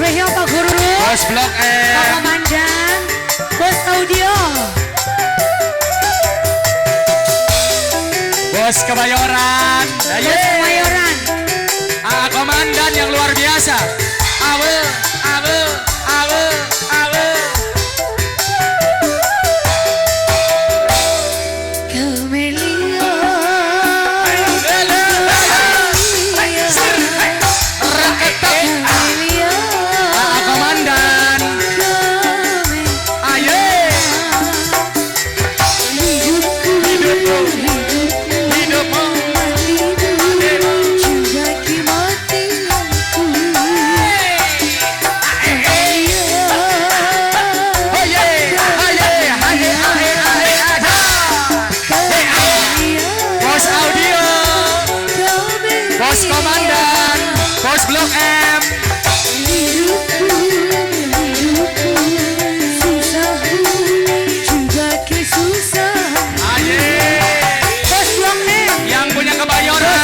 spesial Pak Guru, Bos Blok M, Pak Komandan, Bos Audio, Bos Kebayoran, Bos Kemayoran, Komandan yang luar biasa. Awe, awe, awe, awe. Camelia, Camelia, Komandan, aye. hidupku, Hidupmu, juga kematianku. Aye, aye, aye, aye, aye, ada. Bos Audio, Bos Komandan, Bos Blok M. Aye. Yang punya Kebayoran.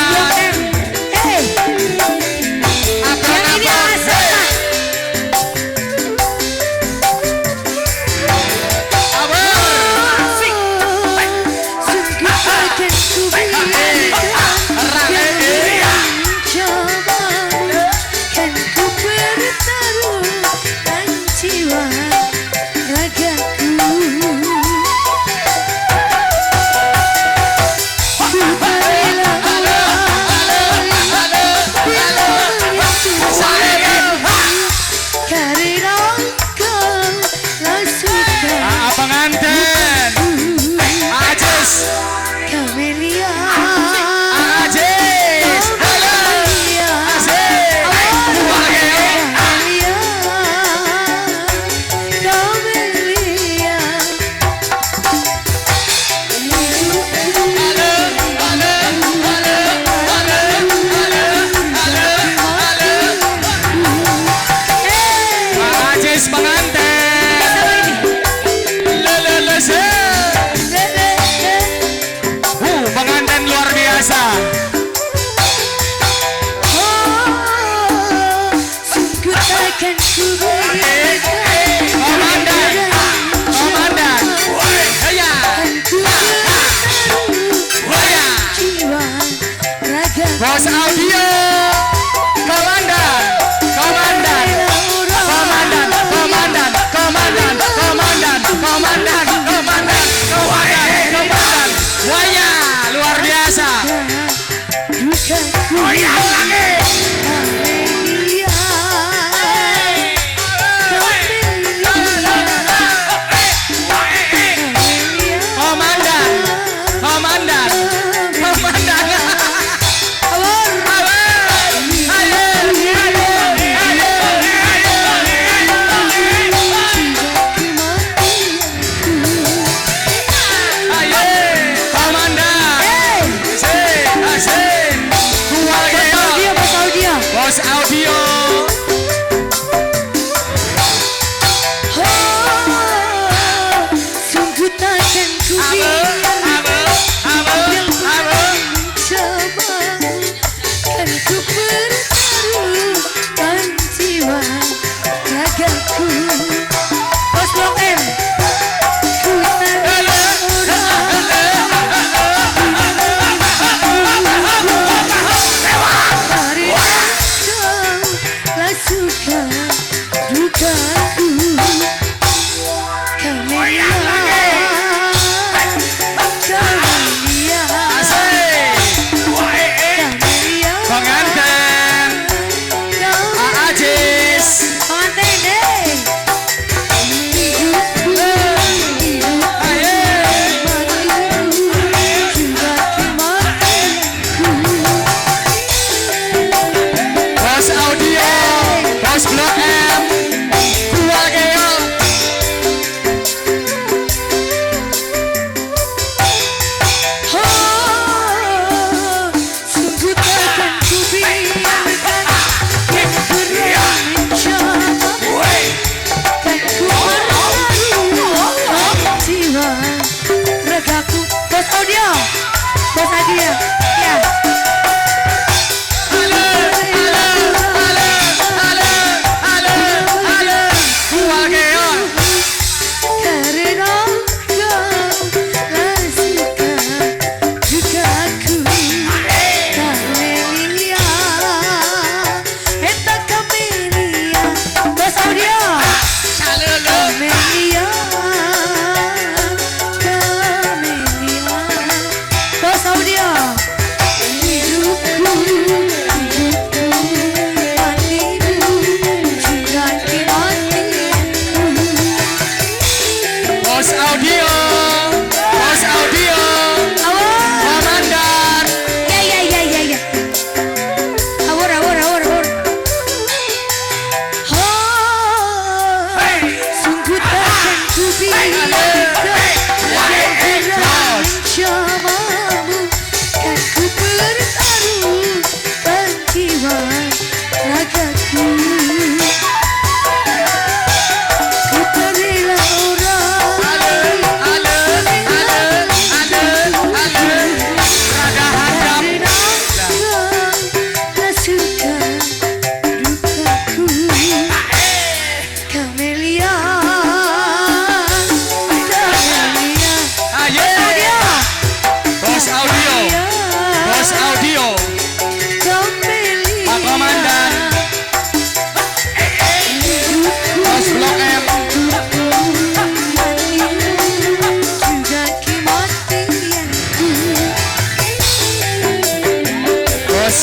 Pengantin Ajis, Camelia, Ajis, halo, asik, Camelia, Camelia. Ajis pengantin, lelelese, pengantin luar biasa. Sungguh takkan ku berikan Komandan, komandan, ya, ya, jiwa raga. Bos Audio, komandan, komandan, komandan, komandan, komandan, komandan, komandan, komandan, komandan, komandan, waya luar biasa. Dukaku Camelia, Camelia, Komandan, komandan, komandan. Bos Audio, sungguh takkan ku biarkan yang mencoba, kan ku pertaruhkan jiwa ragaku. Bos Blok M, ku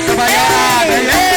Kebayoran.